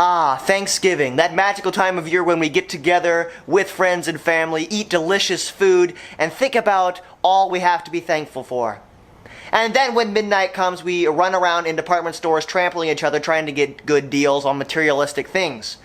Ah, Thanksgiving, that magical time of year when we get together with friends and family, eat delicious food, and think about all we have to be thankful for. And then when midnight comes, we run around in department stores trampling each other trying to get good deals on materialistic things.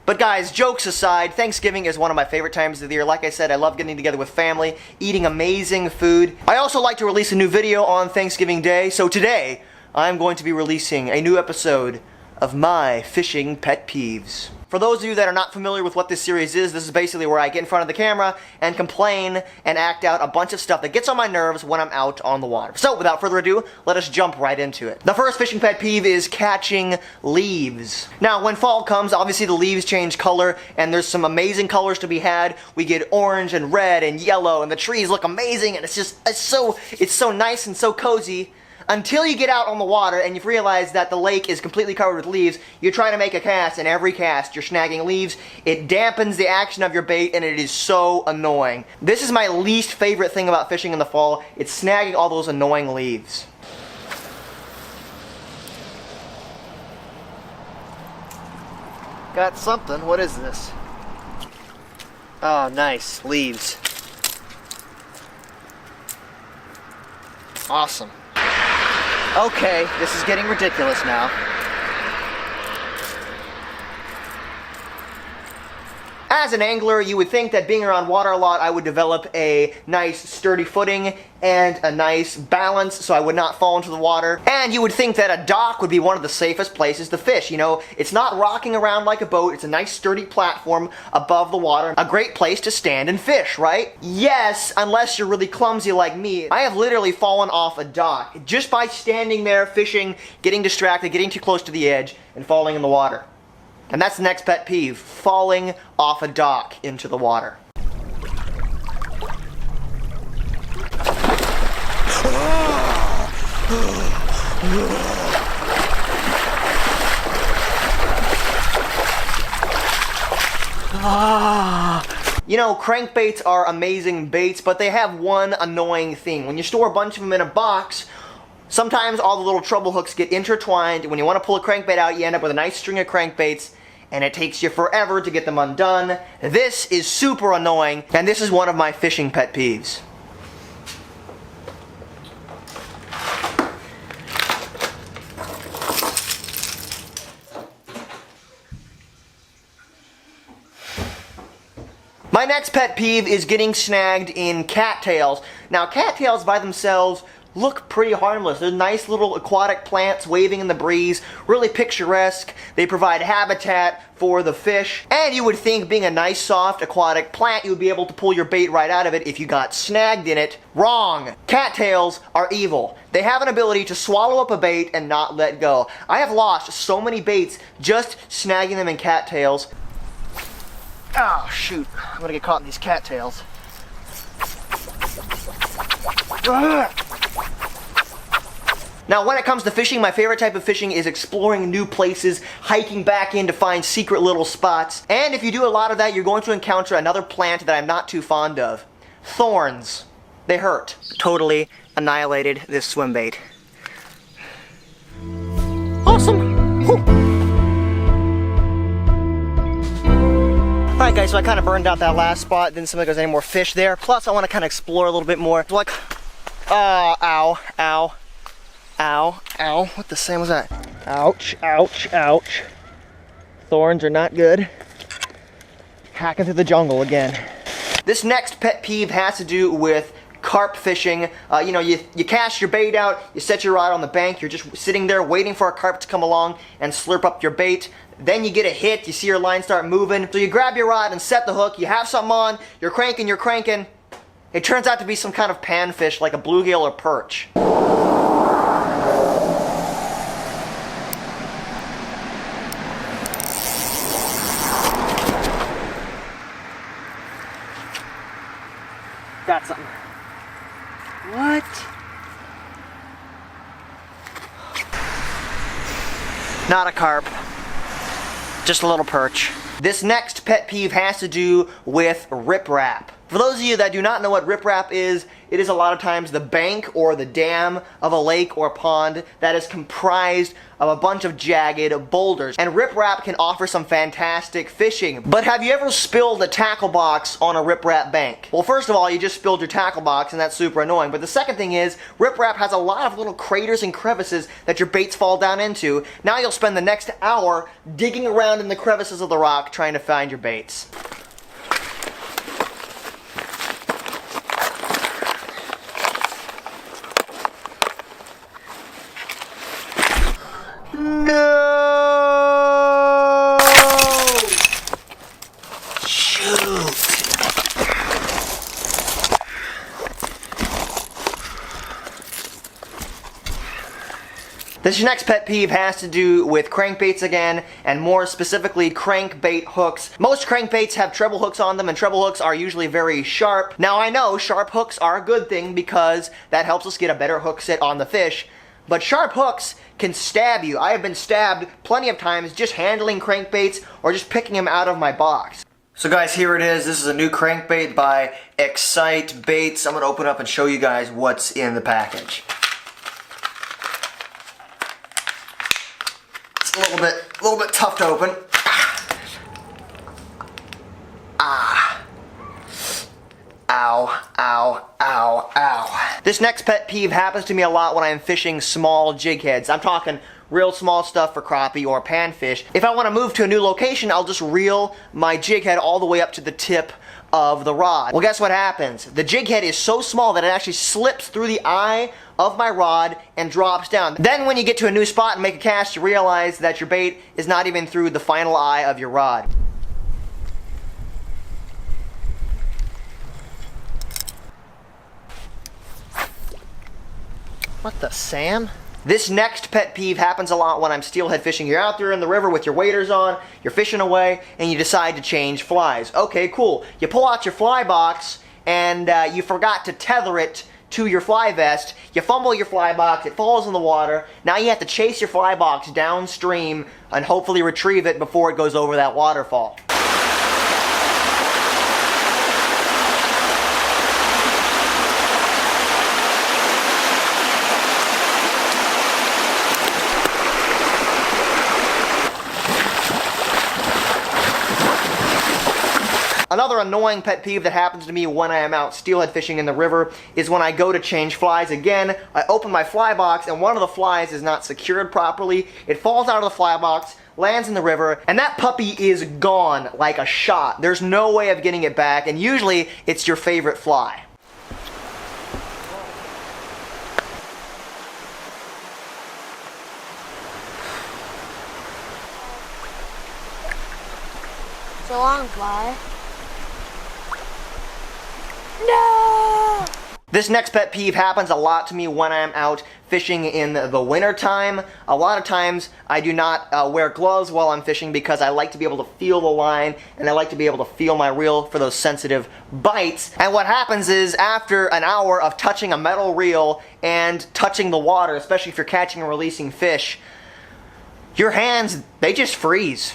But guys, jokes aside, Thanksgiving is one of my favorite times of the year. Like I said, I love getting together with family, eating amazing food. I also like to release a new video on Thanksgiving Day, so today I'm going to be releasing a new episode of my Fishing Pet Peeves. For those of you that are not familiar with what this series is, this is basically where I get in front of the camera and complain and act out a bunch of stuff that gets on my nerves when I'm out on the water. So, without further ado, let us jump right into it. The first fishing pet peeve is catching leaves. Now, when fall comes, obviously the leaves change color, and there's some amazing colors to be had. We get orange and red and yellow, and the trees look amazing, and it's so nice and so cozy. Until you get out on the water and you realize that the lake is completely covered with leaves, you try to make a cast, and every cast you're snagging leaves. It dampens the action of your bait, and it is so annoying. This is my least favorite thing about fishing in the fall. It's snagging all those annoying leaves. Got something. What is this? Oh, nice. Leaves. Awesome. Okay, this is getting ridiculous now. As an angler, you would think that being around water a lot, I would develop a nice sturdy footing and a nice balance so I would not fall into the water. And you would think that a dock would be one of the safest places to fish. You know, it's not rocking around like a boat, it's a nice sturdy platform above the water. A great place to stand and fish, right? Yes, unless you're really clumsy like me. I have literally fallen off a dock just by standing there fishing, getting distracted, getting too close to the edge, and falling in the water. And that's the next pet peeve, falling off a dock into the water. You know, crankbaits are amazing baits, but they have one annoying thing. When you store a bunch of them in a box, sometimes all the little trouble hooks get intertwined. When you want to pull a crankbait out, you end up with a nice string of crankbaits, and it takes you forever to get them undone. This is super annoying, and this is one of my fishing pet peeves. My next pet peeve is getting snagged in cattails. Now, cattails by themselves look pretty harmless. They're nice little aquatic plants waving in the breeze, really picturesque. They provide habitat for the fish. And you would think, being a nice soft aquatic plant, you would be able to pull your bait right out of it if you got snagged in it. Wrong! Cattails are evil. They have an ability to swallow up a bait and not let go. I have lost so many baits just snagging them in cattails. Oh, shoot. I'm gonna get caught in these cattails. Now, when it comes to fishing, my favorite type of fishing is exploring new places, hiking back in to find secret little spots. And if you do a lot of that, you're going to encounter another plant that I'm not too fond of. Thorns. They hurt. Totally annihilated this swim bait. Awesome! Whew. Alright guys, so I kind of burned out that last spot, didn't seem like there was any more fish there. Plus, I want to kind of explore a little bit more. Like, ow, ow, ow, ow. What the same was that? Ouch, ouch, ouch. Thorns are not good. Hacking through the jungle again. This next pet peeve has to do with carp fishing. You know, you cast your bait out, you set your rod on the bank, you're just sitting there waiting for a carp to come along and slurp up your bait. Then you get a hit, you see your line start moving, so you grab your rod and set the hook, you have something on, you're cranking. It turns out to be some kind of panfish like a bluegill or perch. Got something. What? Not a carp. Just a little perch. This next pet peeve has to do with riprap. For those of you that do not know what riprap is, it is a lot of times the bank or the dam of a lake or pond that is comprised of a bunch of jagged boulders. And riprap can offer some fantastic fishing. But have you ever spilled a tackle box on a riprap bank? Well, first of all, you just spilled your tackle box and that's super annoying. But the second thing is, riprap has a lot of little craters and crevices that your baits fall down into. Now you'll spend the next hour digging around in the crevices of the rock trying to find your baits. No! Shoot! This next pet peeve has to do with crankbaits again, and more specifically crankbait hooks. Most crankbaits have treble hooks on them, and treble hooks are usually very sharp. Now I know sharp hooks are a good thing because that helps us get a better hook sit on the fish, but sharp hooks can stab you. I have been stabbed plenty of times just handling crankbaits or just picking them out of my box. So guys, here it is. This is a new crankbait by Excite Baits. I'm going to open up and show you guys what's in the package. It's a little bit tough to open. Ow, ow, ow, ow. This next pet peeve happens to me a lot when I'm fishing small jig heads. I'm talking real small stuff for crappie or panfish. If I want to move to a new location, I'll just reel my jig head all the way up to the tip of the rod. Well, guess what happens? The jig head is so small that it actually slips through the eye of my rod and drops down. Then when you get to a new spot and make a cast, you realize that your bait is not even through the final eye of your rod. What the Sam? This next pet peeve happens a lot when I'm steelhead fishing. You're out there in the river with your waders on, you're fishing away, and you decide to change flies. Okay, cool. You pull out your fly box, and you forgot to tether it to your fly vest. You fumble your fly box, it falls in the water. Now you have to chase your fly box downstream and hopefully retrieve it before it goes over that waterfall. Another annoying pet peeve that happens to me when I am out steelhead fishing in the river is when I go to change flies. Again, I open my fly box and one of the flies is not secured properly. It falls out of the fly box, lands in the river, and that puppy is gone like a shot. There's no way of getting it back, and usually it's your favorite fly. It's a long fly. No! This next pet peeve happens a lot to me when I'm out fishing in the winter time. A lot of times I do not wear gloves while I'm fishing because I like to be able to feel the line and I like to be able to feel my reel for those sensitive bites. And what happens is after an hour of touching a metal reel and touching the water, especially if you're catching and releasing fish, your hands, they just freeze.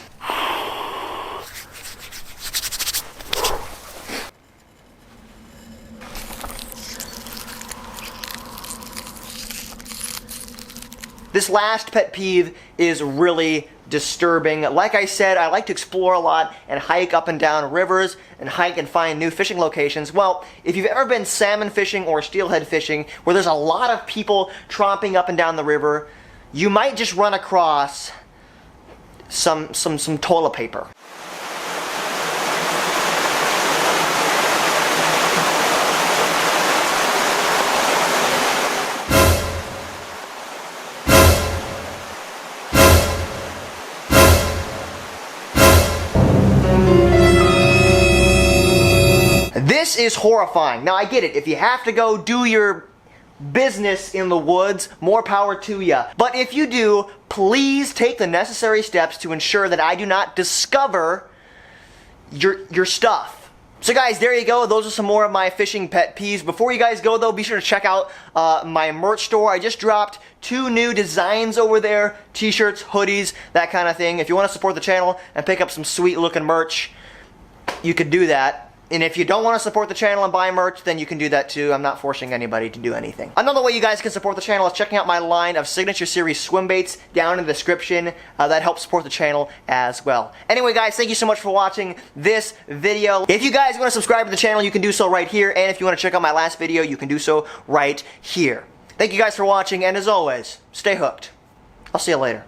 This last pet peeve is really disturbing. Like I said, I like to explore a lot and hike up and down rivers and hike and find new fishing locations. Well, if you've ever been salmon fishing or steelhead fishing where there's a lot of people tromping up and down the river, you might just run across some toilet paper. This is horrifying. Now I get it, if you have to go do your business in the woods, more power to you. But if you do, please take the necessary steps to ensure that I do not discover your stuff. So guys, there you go. Those are some more of my fishing pet peeves. Before you guys go though, be sure to check out my merch store. I just dropped 2 new designs over there. T-shirts, hoodies, that kind of thing. If you want to support the channel and pick up some sweet looking merch, you could do that. And if you don't want to support the channel and buy merch, then you can do that too. I'm not forcing anybody to do anything. Another way you guys can support the channel is checking out my line of Signature Series swim baits down in the description. That helps support the channel as well. Anyway, guys, thank you so much for watching this video. If you guys want to subscribe to the channel, you can do so right here. And if you want to check out my last video, you can do so right here. Thank you guys for watching, and as always, stay hooked. I'll see you later.